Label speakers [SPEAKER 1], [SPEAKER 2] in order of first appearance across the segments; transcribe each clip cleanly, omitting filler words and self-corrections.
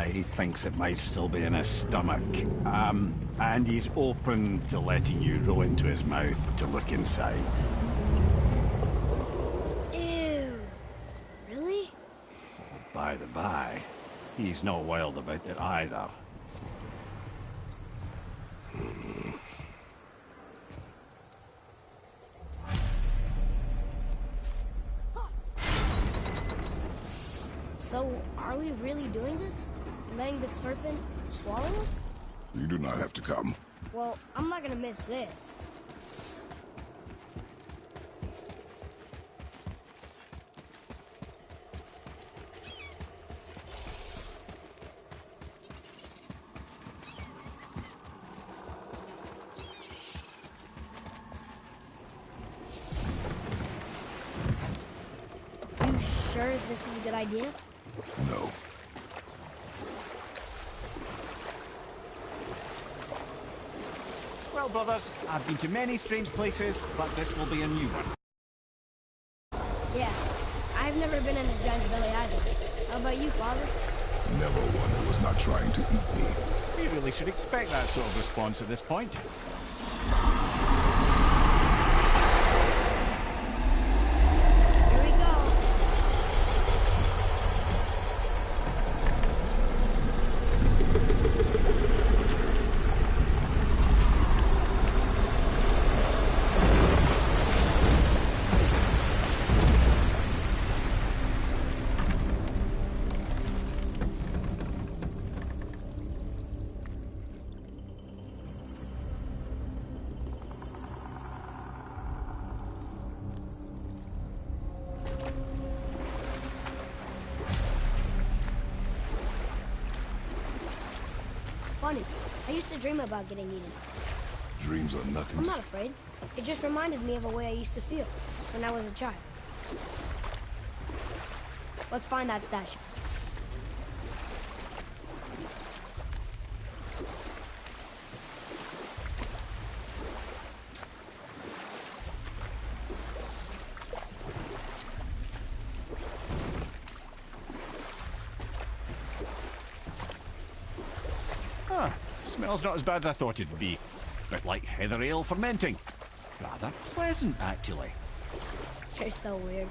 [SPEAKER 1] He thinks it might still be in his stomach. And he's open to letting you roll into his mouth to look inside.
[SPEAKER 2] Ew. Really?
[SPEAKER 1] By the by, he's not wild about it either.
[SPEAKER 2] So, are we really doing this? Letting the serpent swallow us?
[SPEAKER 3] You do not have to come.
[SPEAKER 2] Well, I'm not gonna miss this. You sure this is a good idea?
[SPEAKER 3] No.
[SPEAKER 4] Well, brothers, I've been to many strange places, but this will be a new one.
[SPEAKER 2] Yeah. I've never been in a giant's belly either. How about you, Father?
[SPEAKER 3] Never one who was not trying to eat me.
[SPEAKER 4] We really should expect that sort of response at this point.
[SPEAKER 2] Here we go. Funny. I used to dream about getting eaten.
[SPEAKER 3] Dreams are nothing
[SPEAKER 2] I'm
[SPEAKER 3] to...
[SPEAKER 2] not afraid. It just reminded me of a way I used to feel when I was a child. Let's find that statue.
[SPEAKER 4] Smells not as bad as I thought it'd be. Bit like heather ale fermenting. Rather pleasant, actually.
[SPEAKER 2] You're so weird.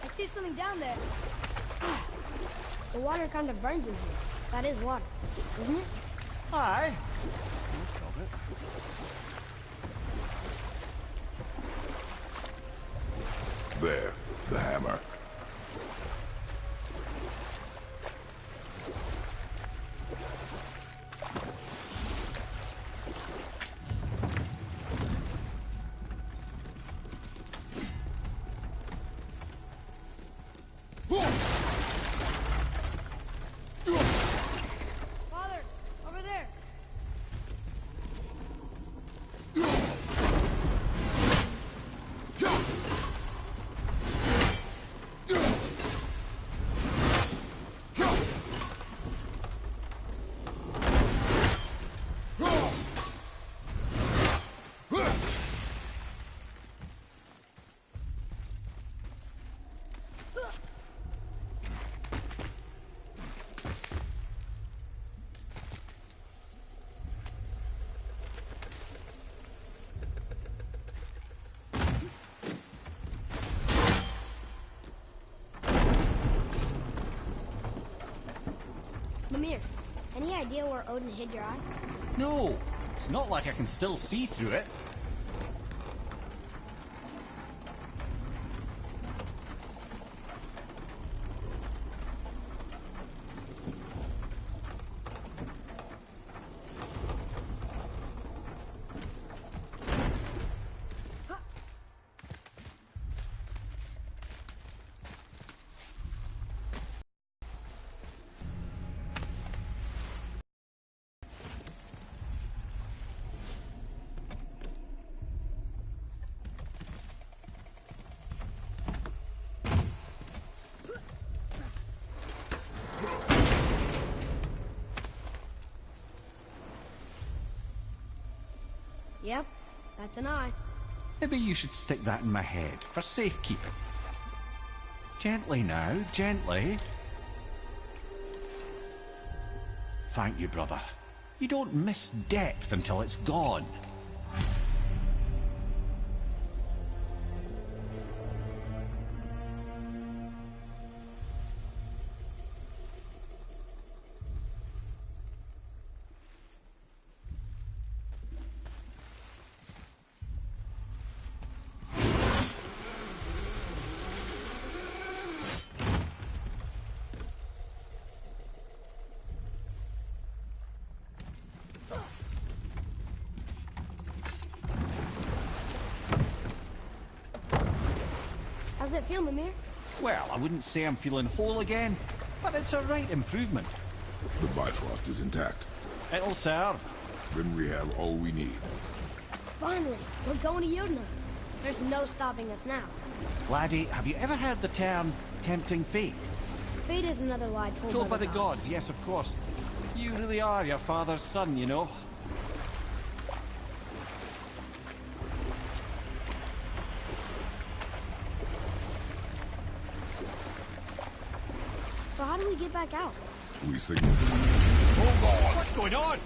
[SPEAKER 2] I see something down there. The water kind of burns in here. That is water, isn't it?
[SPEAKER 4] Aye. Most of it.
[SPEAKER 3] There, the hammer.
[SPEAKER 2] Father, over there. Mimir, any idea where Odin hid your eye?
[SPEAKER 4] No, it's not like I can still see through it.
[SPEAKER 2] Yep, that's an eye.
[SPEAKER 4] Maybe you should stick that in my head for safekeeping. Gently now, gently. Thank you, brother. You don't miss depth until it's gone.
[SPEAKER 2] How's it feel, Mimir?
[SPEAKER 4] Well, I wouldn't say I'm feeling whole again, but it's a right improvement.
[SPEAKER 3] The Bifrost is intact.
[SPEAKER 4] It'll serve.
[SPEAKER 3] Then we have all we need.
[SPEAKER 2] Finally, we're going to Yudna. There's no stopping us now.
[SPEAKER 4] Laddie, have you ever heard the term tempting fate?
[SPEAKER 2] Fate is another lie
[SPEAKER 4] Told by the gods, yes, of course. You really are your father's son, you know.
[SPEAKER 2] So how do we get back out?
[SPEAKER 3] We signal.
[SPEAKER 4] Hold on! What's going on?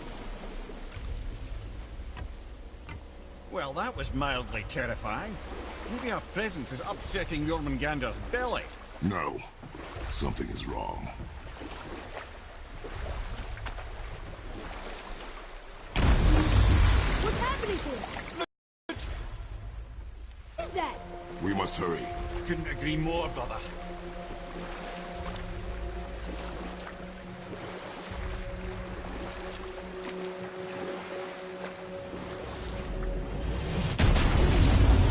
[SPEAKER 4] Well, that was mildly terrifying. Maybe our presence is upsetting Jormungandr's belly.
[SPEAKER 3] No. Something is wrong.
[SPEAKER 2] What's happening to him? What is that?
[SPEAKER 3] We must hurry.
[SPEAKER 4] Couldn't agree more, brother.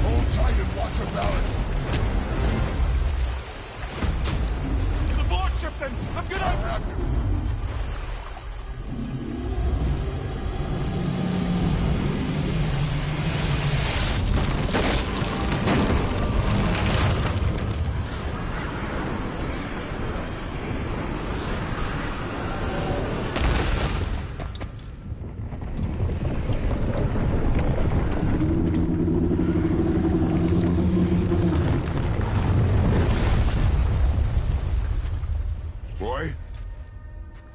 [SPEAKER 3] Hold tight and watch your balance.
[SPEAKER 4] The board's shifting! I'm gonna...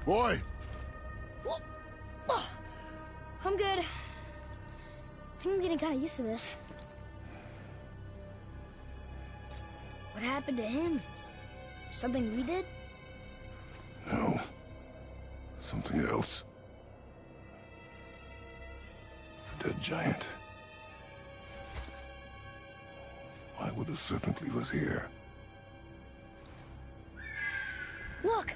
[SPEAKER 3] Boy? Boy!
[SPEAKER 2] I'm good. I think I'm getting kind of used to this. What happened to him? Something we did?
[SPEAKER 3] No. Something else. A dead giant. Why would the serpent leave us here?
[SPEAKER 2] Look!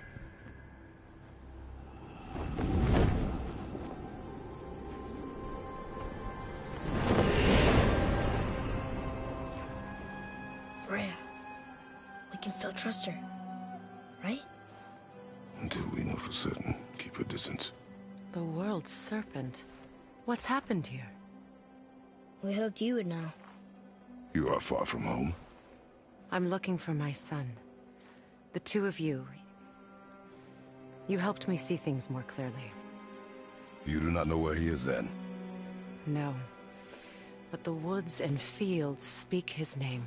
[SPEAKER 2] Freya. We can still trust her, right?
[SPEAKER 3] Until we know for certain, keep her distance.
[SPEAKER 5] The world's serpent. What's happened here?
[SPEAKER 2] We hoped you would know.
[SPEAKER 3] You are far from home.
[SPEAKER 5] I'm looking for my son. The two of you. You helped me see things more clearly.
[SPEAKER 3] You do not know where he is then?
[SPEAKER 5] No. But the woods and fields speak his name.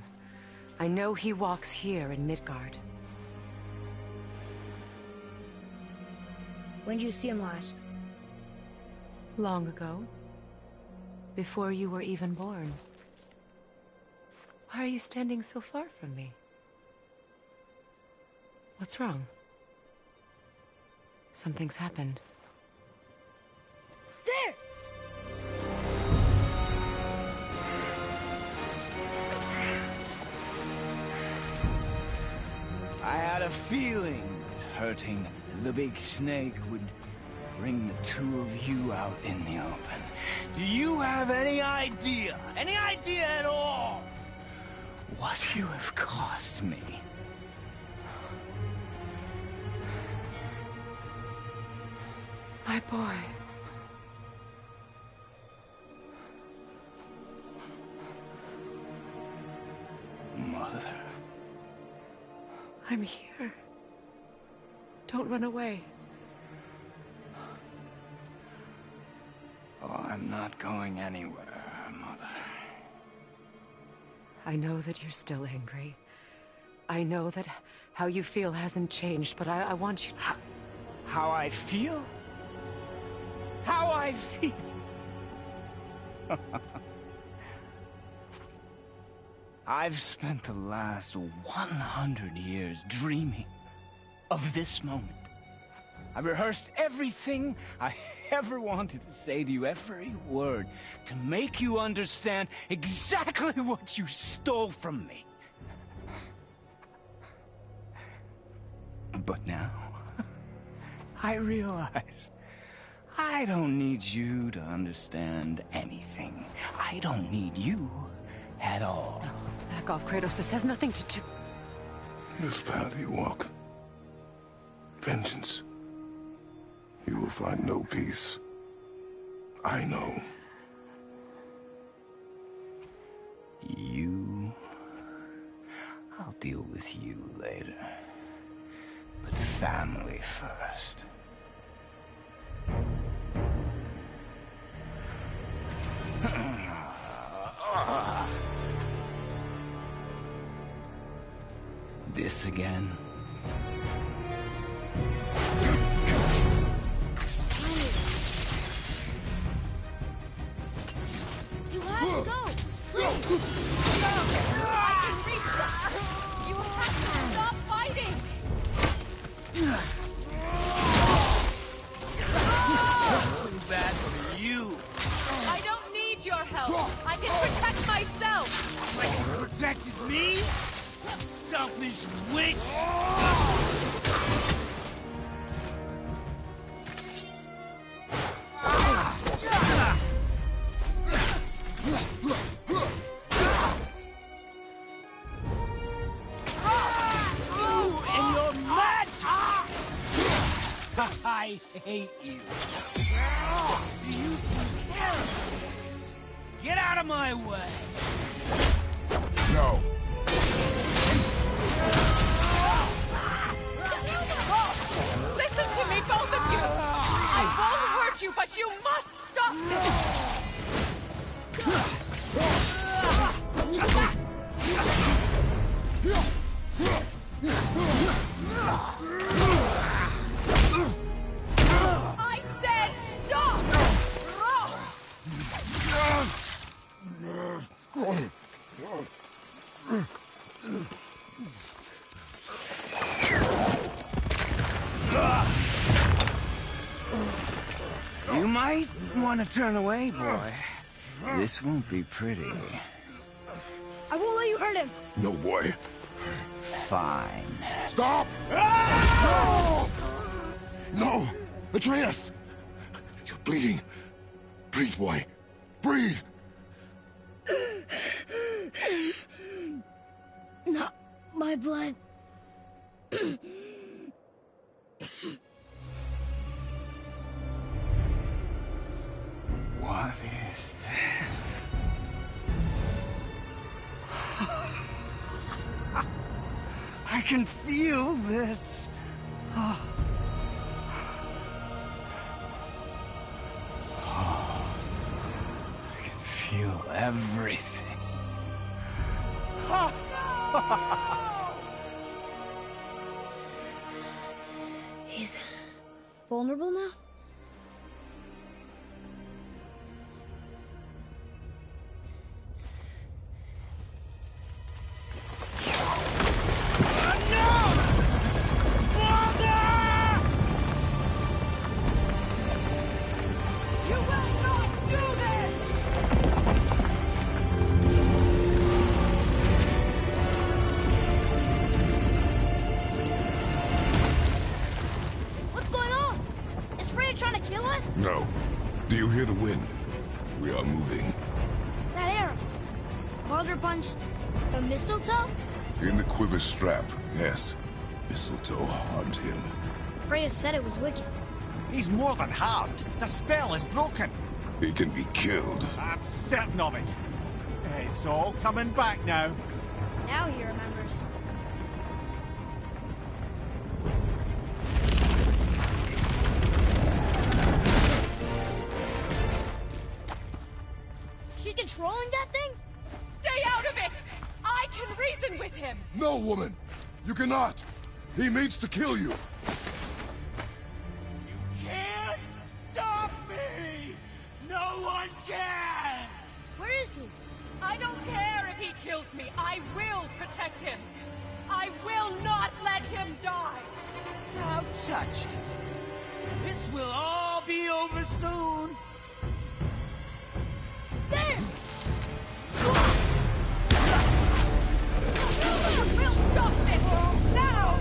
[SPEAKER 5] I know he walks here in Midgard.
[SPEAKER 2] When did you see him last?
[SPEAKER 5] Long ago. Before you were even born. Why are you standing so far from me? What's wrong? Something's happened.
[SPEAKER 2] There!
[SPEAKER 6] I had a feeling that hurting the big snake would bring the two of you out in the open. Do you have any idea at all, what you have cost me?
[SPEAKER 5] My boy.
[SPEAKER 6] Mother.
[SPEAKER 5] I'm here. Don't run away.
[SPEAKER 6] Oh, I'm not going anywhere, Mother.
[SPEAKER 5] I know that you're still angry. I know that how you feel hasn't changed, but I want you to...
[SPEAKER 6] How I feel? how I feel? I've spent the last 100 years dreaming of this moment. I rehearsed everything I ever wanted to say to you, every word, to make you understand exactly what you stole from me. But now, I realize I don't need you to understand anything. I don't need you at all.
[SPEAKER 5] Back off, Kratos. This has nothing to do...
[SPEAKER 3] This path you walk, vengeance, you will find no peace. I know.
[SPEAKER 6] You... I'll deal with you later. But family first. This again?
[SPEAKER 2] You have to go!
[SPEAKER 7] I can reach them! You have to stop fighting!
[SPEAKER 6] Too bad for you.
[SPEAKER 7] I don't need your help! I can protect myself!
[SPEAKER 6] Like you protected me? Selfish witch! I hate you. You take care of this. Get out of my way.
[SPEAKER 3] No.
[SPEAKER 7] Listen to me, both of you! I won't hurt you, but you must stop this! I said stop!
[SPEAKER 6] You might want to turn away, boy. This won't be pretty.
[SPEAKER 2] I won't let you hurt him!
[SPEAKER 3] No, boy.
[SPEAKER 6] Fine.
[SPEAKER 3] Stop! No! No! Atreus! You're bleeding. Breathe, boy. Breathe!
[SPEAKER 2] Not my blood.
[SPEAKER 6] What is that? I can feel this. I can feel everything.
[SPEAKER 2] He's vulnerable now?
[SPEAKER 7] You will not do this!
[SPEAKER 2] What's going on? Is Freya trying to kill us?
[SPEAKER 3] No. Do you hear the wind? We are moving.
[SPEAKER 2] That arrow. Baldur punched the mistletoe?
[SPEAKER 3] In the quiver strap, yes. Mistletoe harmed him.
[SPEAKER 2] Freya said it was wicked.
[SPEAKER 4] He's more than harmed. The spell is broken.
[SPEAKER 3] He can be killed.
[SPEAKER 4] I'm certain of it. It's all coming back now.
[SPEAKER 2] Now he remembers. She's controlling that thing?
[SPEAKER 7] Stay out of it! I can reason with him!
[SPEAKER 3] No, woman! You cannot! He means to kill you!
[SPEAKER 6] Can't stop me!
[SPEAKER 2] see.
[SPEAKER 7] I don't care if he kills me. I will protect him. I will not let him die.
[SPEAKER 6] Now touch it. This will all be over soon.
[SPEAKER 2] There!
[SPEAKER 7] We'll stop this now!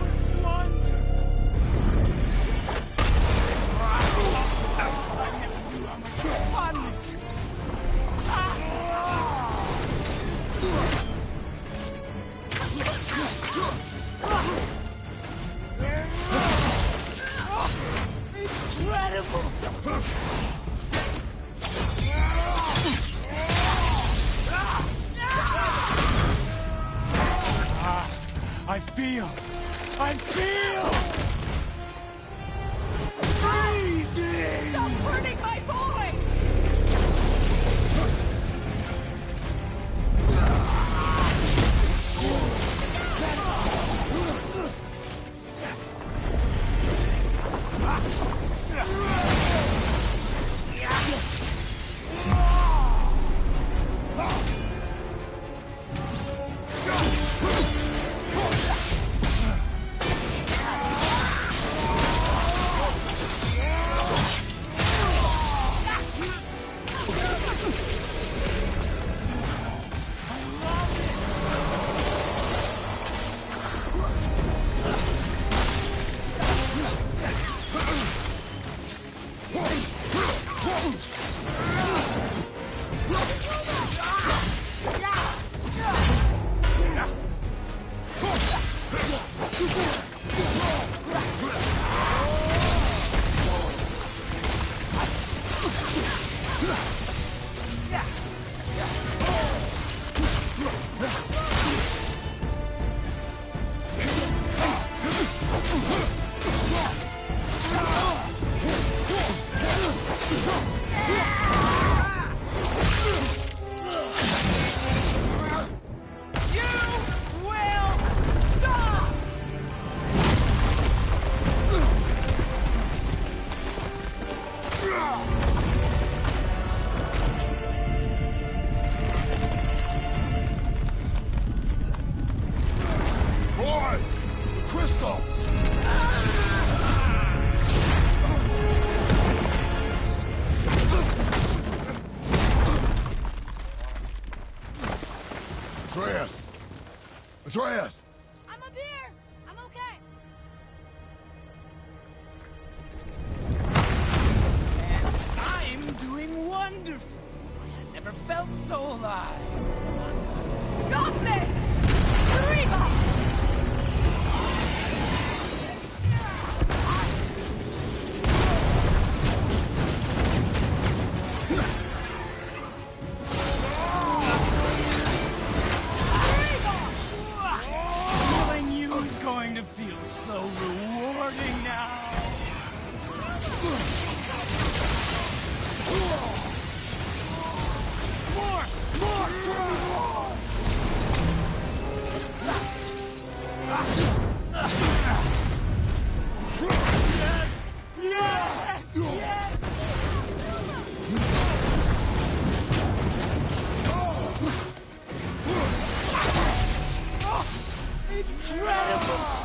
[SPEAKER 6] I feel freezing!
[SPEAKER 7] Stop hurting my boy!
[SPEAKER 3] Atreus!
[SPEAKER 2] I'm up here! I'm okay!
[SPEAKER 6] And I'm doing wonderful. I have never felt so alive.
[SPEAKER 7] Stop this! Reba!
[SPEAKER 6] Killing you is going to feel so rewarding now. Incredible!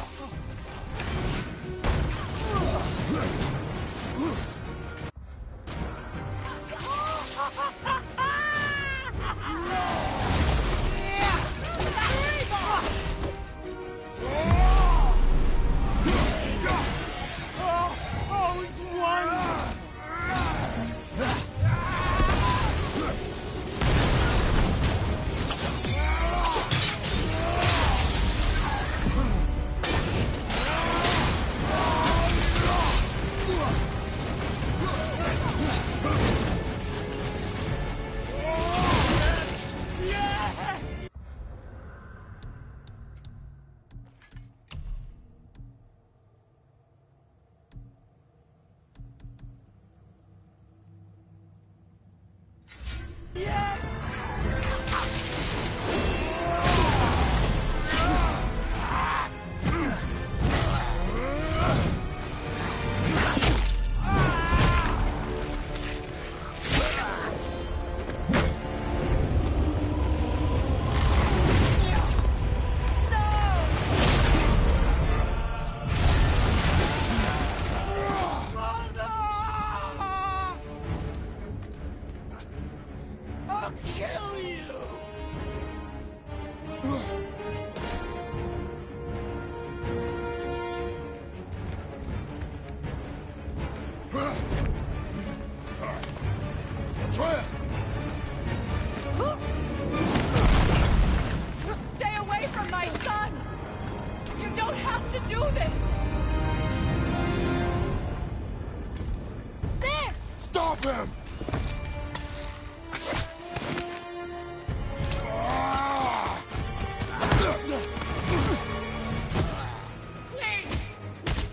[SPEAKER 7] Please!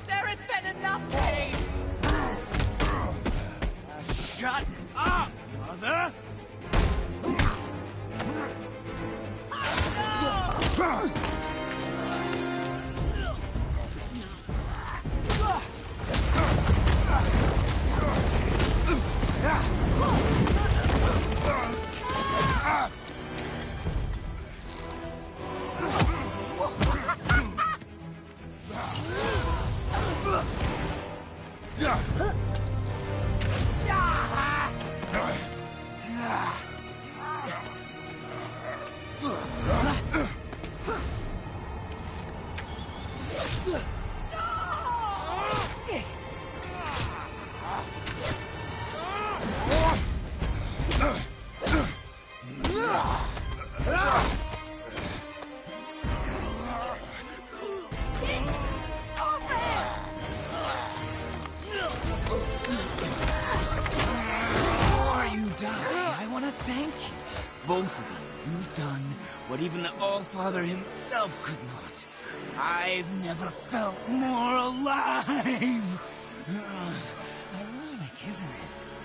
[SPEAKER 7] There has been enough pain!
[SPEAKER 6] Shut up, Mother! Before you die, I want to thank you. Both of you. You've done what even the All-Father himself could not. I've never felt more alive. Ironic, isn't it?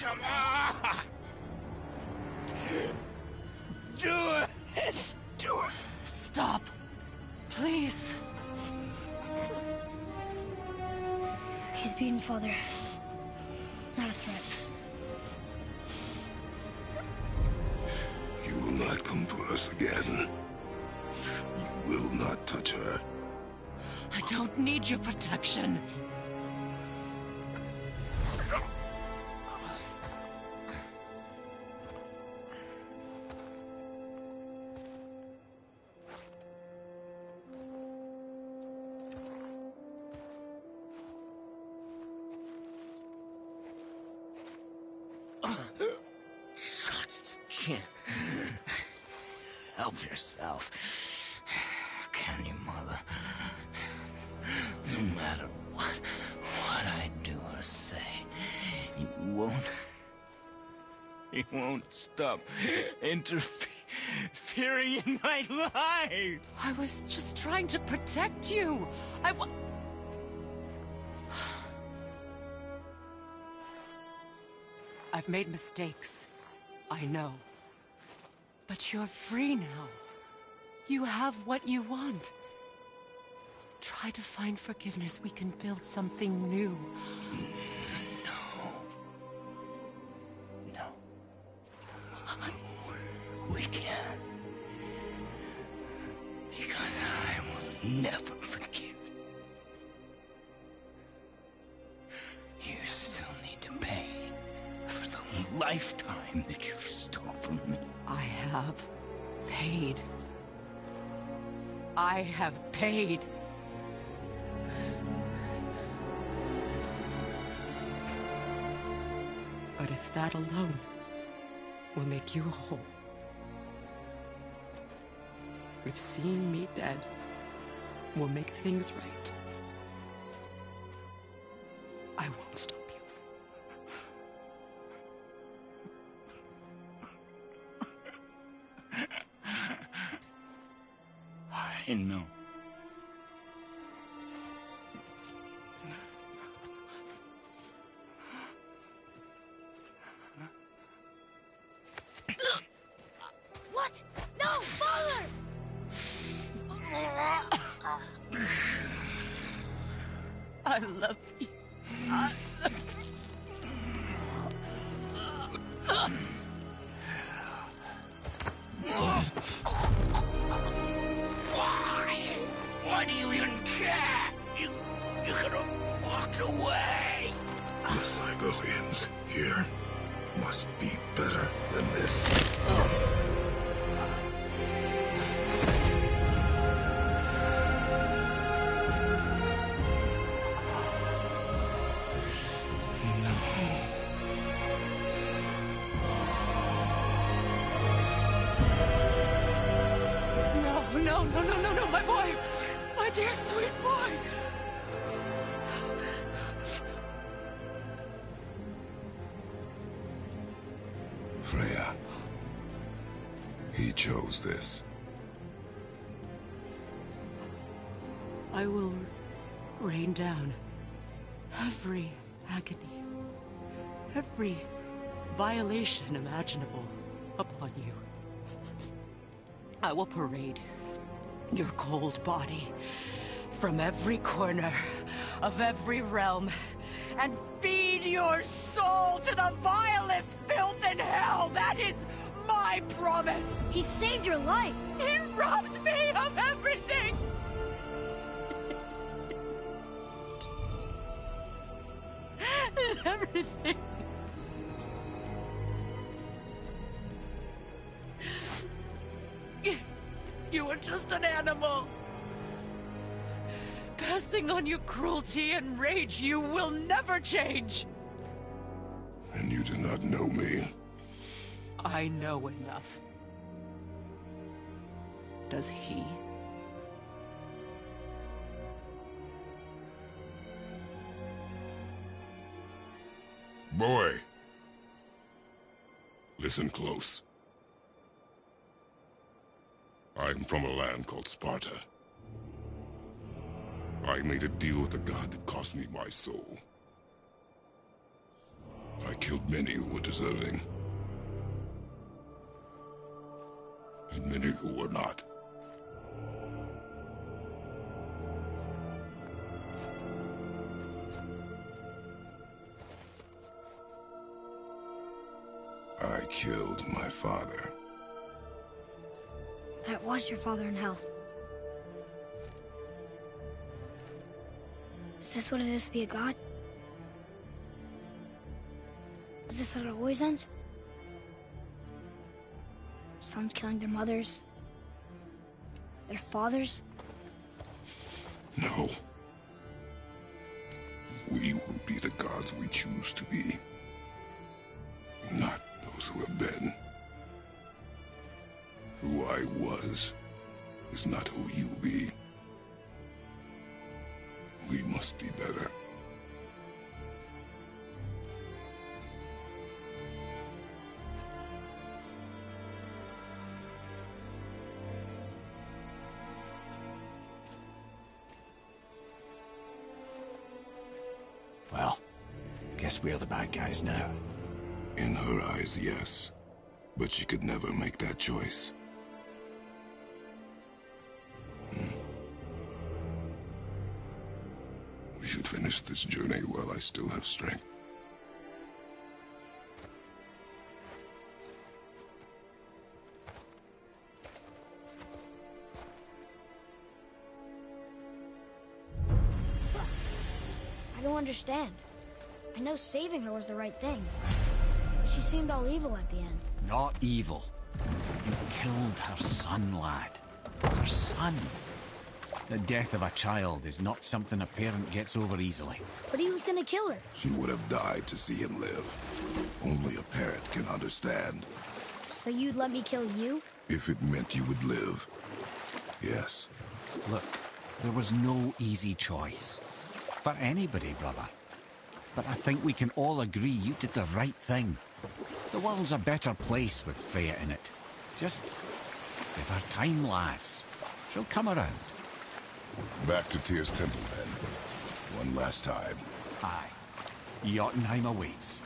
[SPEAKER 6] Come on! Do it! Do it!
[SPEAKER 5] Stop. Please.
[SPEAKER 2] He's beaten, Father. Not a threat.
[SPEAKER 3] You will not come for us again. You will not touch her.
[SPEAKER 5] I don't need your protection.
[SPEAKER 6] Can't help yourself, can you, Mother? No matter what I do or say, you won't stop interfering in my life.
[SPEAKER 5] I was just trying to protect you. I've made mistakes. I know. But you're free now. You have what you want. Try to find forgiveness. We can build something new.
[SPEAKER 6] No. We can't. Because I will never forgive. You still need to pay for the lifetime that you stole from me.
[SPEAKER 5] I have paid. I have paid. But if that alone will make you whole, if seeing me dead will make things right, I won't stop you.
[SPEAKER 6] I know.
[SPEAKER 2] What? No, Father!
[SPEAKER 5] I love you.
[SPEAKER 6] Why do you even care? You could have walked away.
[SPEAKER 3] The Cygolians here must be better than this.
[SPEAKER 5] No, my boy! My dear sweet boy!
[SPEAKER 3] Freya. He chose this.
[SPEAKER 5] I will rain down every agony, every violation imaginable upon you. I will parade your cold body from every corner of every realm and feed your soul to the vilest filth in hell. That is my promise.
[SPEAKER 2] He saved your life.
[SPEAKER 5] He robbed me of everything. Everything. You were just an animal. Passing on your cruelty and rage, you will never change.
[SPEAKER 3] And you do not know me.
[SPEAKER 5] I know enough. Does he?
[SPEAKER 3] Boy! Listen close. I'm from a land called Sparta. I made a deal with the god that cost me my soul. I killed many who were deserving. And many who were not. I killed my father.
[SPEAKER 2] That was your father in hell. Is this what it is to be a god? Is this how it always ends? Sons killing their mothers? Their fathers?
[SPEAKER 3] No. We will be the gods we choose to be. Not those who have been. Who I was is not who you be. We must be better.
[SPEAKER 1] Well, guess we're the bad guys now.
[SPEAKER 3] In her eyes, yes. But she could never make that choice. We should finish this journey while I still have strength.
[SPEAKER 2] I don't understand. I know saving her was the right thing. But she seemed all evil at the end.
[SPEAKER 1] Not evil. You killed her son, lad. Her son. The death of a child is not something a parent gets over easily.
[SPEAKER 2] But he was gonna kill her.
[SPEAKER 3] She would have died to see him live. Only a parent can understand.
[SPEAKER 2] So you'd let me kill you?
[SPEAKER 3] If it meant you would live. Yes.
[SPEAKER 1] Look, there was no easy choice. For anybody, brother. But I think we can all agree you did the right thing. The world's a better place with Freya in it. Just give her time, lads. She'll come around.
[SPEAKER 3] Back to Tyr's temple, then. One last time.
[SPEAKER 1] Aye. Jotunheim awaits.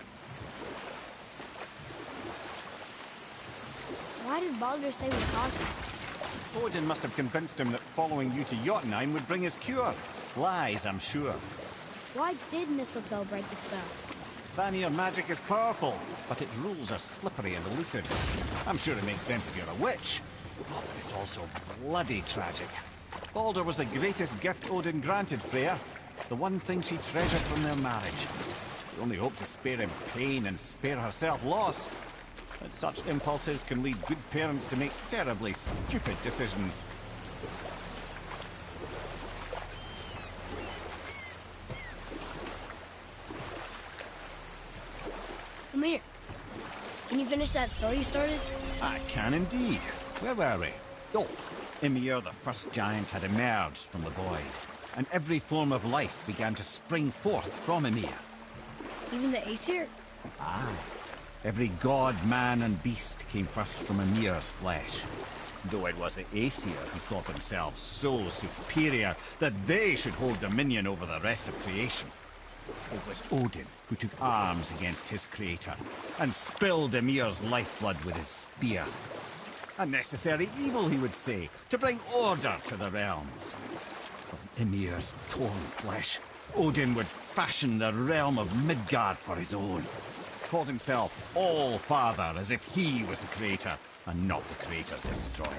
[SPEAKER 2] Why did Baldur say we caused it?
[SPEAKER 4] Odin must have convinced him that following you to Jotunheim would bring his cure. Lies, I'm sure.
[SPEAKER 2] Why did Mistletoe break the spell?
[SPEAKER 4] Vanir magic is powerful, but its rules are slippery and elusive. I'm sure it makes sense if you're a witch. Oh, but it's also bloody tragic. Baldur was the greatest gift Odin granted Freya. The one thing she treasured from their marriage. She only hoped to spare him pain and spare herself loss. But such impulses can lead good parents to make terribly stupid decisions.
[SPEAKER 2] Mimir, can you finish that story you started?
[SPEAKER 4] I can indeed. Where were we? Oh, Ymir, the first giant, had emerged from the void, and every form of life began to spring forth from Ymir.
[SPEAKER 2] Even the Aesir?
[SPEAKER 4] Aye. Every god, man, and beast came first from Ymir's flesh. Though it was the Aesir who thought themselves so superior that they should hold dominion over the rest of creation. It was Odin who took arms against his creator and spilled Ymir's lifeblood with his spear. A necessary evil, he would say, to bring order to the realms. From Ymir's torn flesh, Odin would fashion the realm of Midgard for his own. Called himself All-Father as if he was the creator and not the creator's destroyer.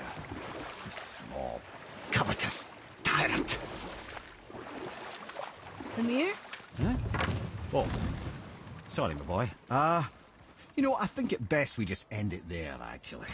[SPEAKER 4] A small, covetous tyrant.
[SPEAKER 2] Mimir?
[SPEAKER 4] Huh? Oh, sorry, my boy. You know, I think it best we just end it there, actually.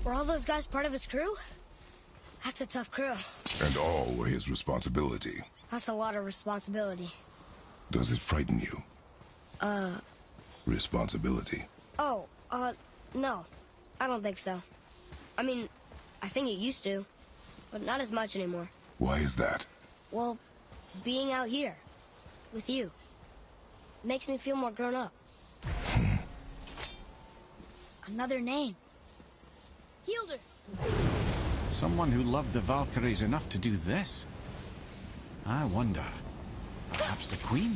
[SPEAKER 2] Were all those guys part of his crew? That's a tough crew.
[SPEAKER 3] And all were his responsibility.
[SPEAKER 2] That's a lot of responsibility.
[SPEAKER 3] Does it frighten you? Responsibility.
[SPEAKER 2] Oh, no. I don't think so. I mean, I think it used to, but not as much anymore.
[SPEAKER 3] Why is that?
[SPEAKER 2] Well, being out here, with you, makes me feel more grown up. Another name. Hildur!
[SPEAKER 1] Someone who loved the Valkyries enough to do this? I wonder. Perhaps the Queen?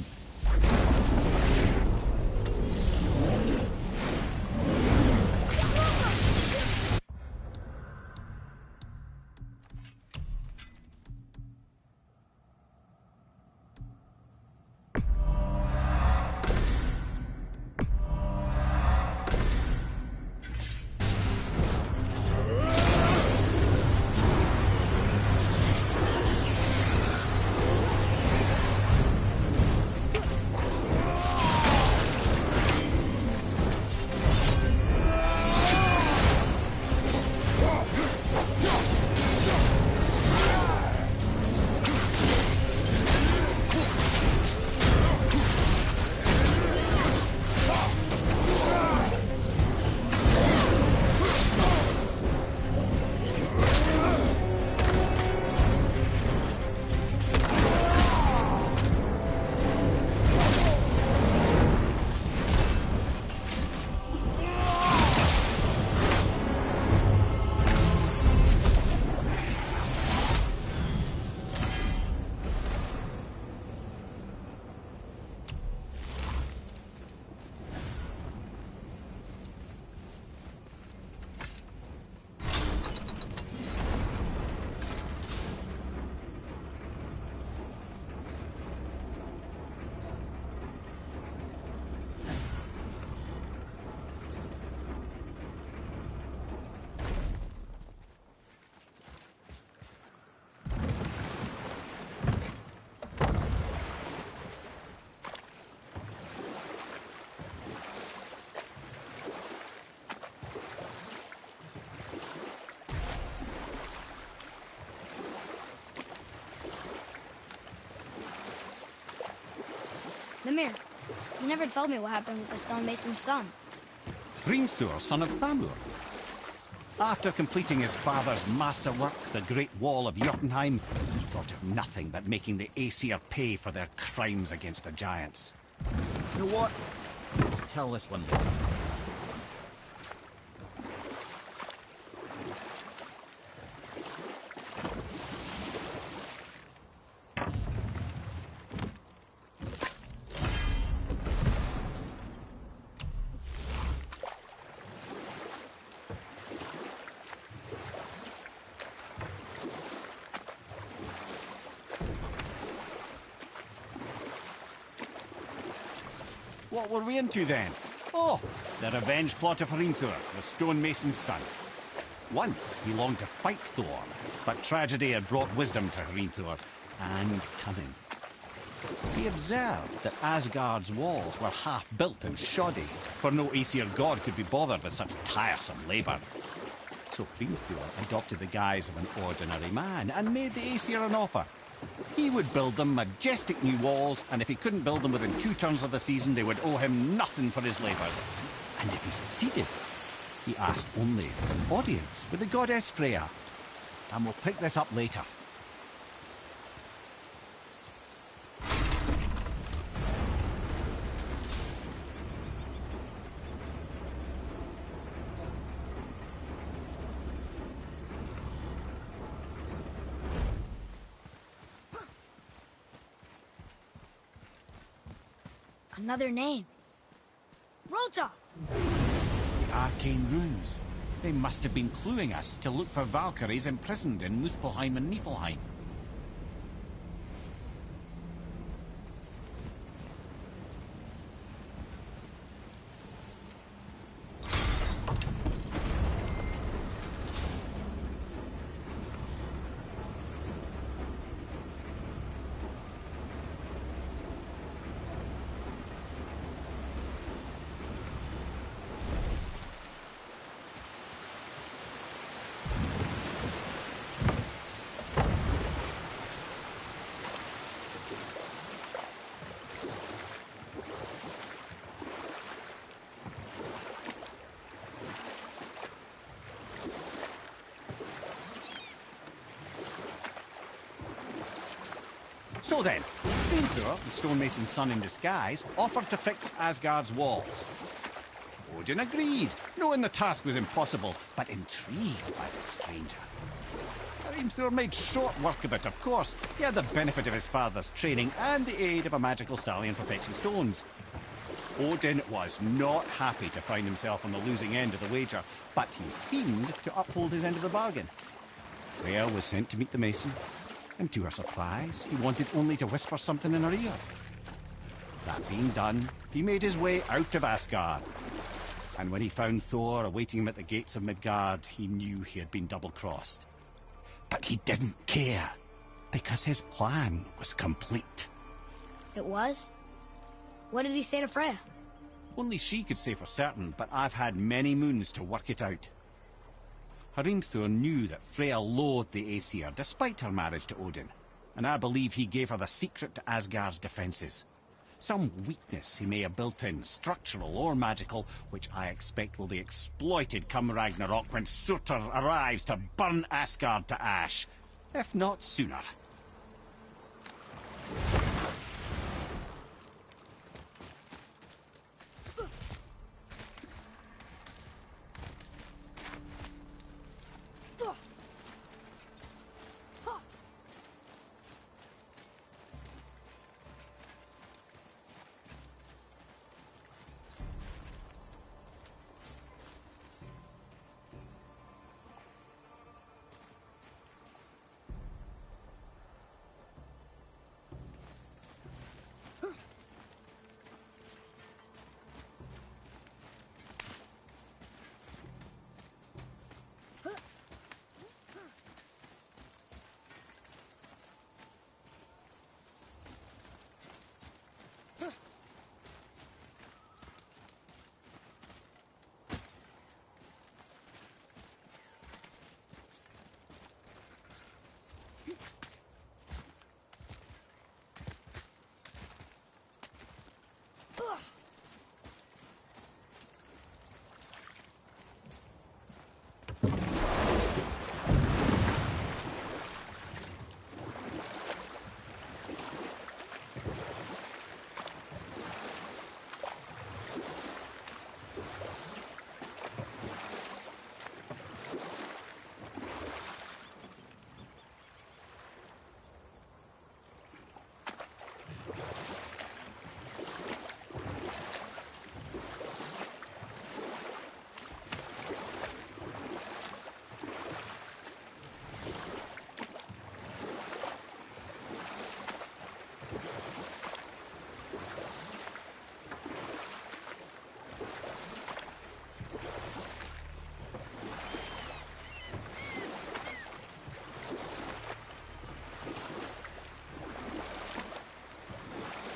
[SPEAKER 2] Mimir, you never told me what happened with the stonemason's son.
[SPEAKER 1] Hrimthur, son of Thamur. After completing his father's masterwork, the Great Wall of Jotunheim, he thought of nothing but making the Aesir pay for their crimes against the giants. You know what? Tell this one later. What were we into then? Oh, the revenge plot of Hrimthur, the stonemason's son. Once he longed to fight Thor, but tragedy had brought wisdom to Hrimthur, and cunning. He observed that Asgard's walls were half-built and shoddy, for no Aesir god could be bothered with such tiresome labour. So Hrimthur adopted the guise of an ordinary man, and made the Aesir an offer. He would build them majestic new walls, and if he couldn't build them within 2 turns of the season, they would owe him nothing for his labours. And if he succeeded, he asked only for an audience with the goddess Freya. And we'll pick this up later.
[SPEAKER 2] Another name. Rota!
[SPEAKER 1] The arcane runes. They must have been cluing us to look for Valkyries imprisoned in Muspelheim and Niflheim.
[SPEAKER 4] So then, Hreimthur, the stonemason's son in disguise, offered to fix Asgard's walls. Odin agreed, knowing the task was impossible, but intrigued by the stranger. Hreimthur made short work of it, of course. He had the benefit of his father's training and the aid of a magical stallion for fetching stones. Odin was not happy to find himself on the losing end of the wager, but he seemed to uphold his end of the bargain. Freya was sent to meet the mason, and to her surprise, he wanted only to whisper something in her ear. That being done, he made his way out of Asgard. And when he found Thor awaiting him at the gates of Midgard, he knew he had been double-crossed. But he didn't care, because his plan was complete.
[SPEAKER 2] It was? What did he say to Freya?
[SPEAKER 4] Only she could say for certain, but I've had many moons to work it out. Hreimthur knew that Freya loathed the Aesir, despite her marriage to Odin, and I believe he gave her the secret to Asgard's defences. Some weakness he may have built in, structural or magical, which I expect will be exploited come Ragnarok when Surtur arrives to burn Asgard to ash, if not sooner.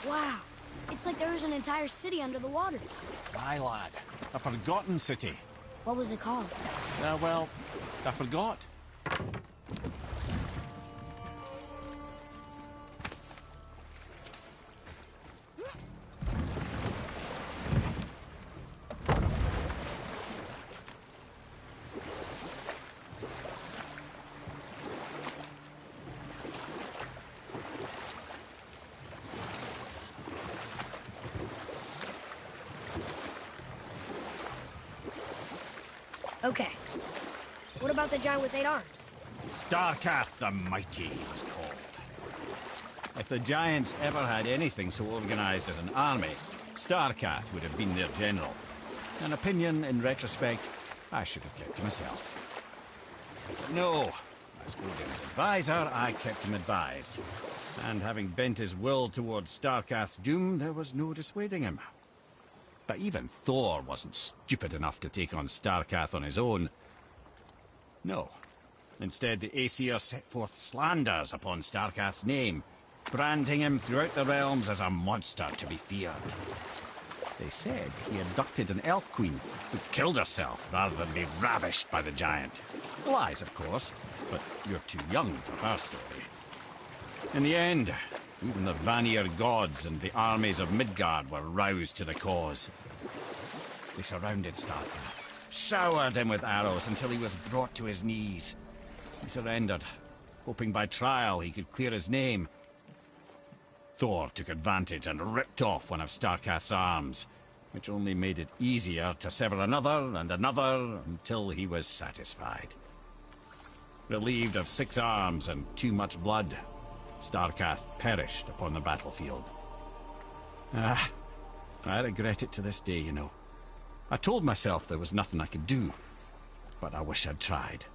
[SPEAKER 2] Wow. It's like there was an entire city under the water.
[SPEAKER 4] Aye, lad. A forgotten city.
[SPEAKER 2] What was it called?
[SPEAKER 4] Well, I forgot.
[SPEAKER 2] Okay. What about the giant with 8 arms?
[SPEAKER 4] Starkath the Mighty, he was called. If the Giants ever had anything so organized as an army, Starkath would have been their general. An opinion, in retrospect, I should have kept to myself. But no, as Odin's advisor, I kept him advised. And having bent his will towards Starkath's doom, there was no dissuading him. But even Thor wasn't stupid enough to take on Starkath on his own. No. Instead, the Aesir set forth slanders upon Starkath's name, branding him throughout the realms as a monster to be feared. They said he abducted an elf queen who killed herself rather than be ravished by the giant. Lies, of course, but you're too young for her story. In the end, even the Vanir gods and the armies of Midgard were roused to the cause. They surrounded Starkath, showered him with arrows until he was brought to his knees. He surrendered, hoping by trial he could clear his name. Thor took advantage and ripped off one of Starkath's arms, which only made it easier to sever another and another until he was satisfied. Relieved of 6 arms and too much blood, Starkath perished upon the battlefield. I regret it to this day, you know. I told myself there was nothing I could do, but I wish I'd tried.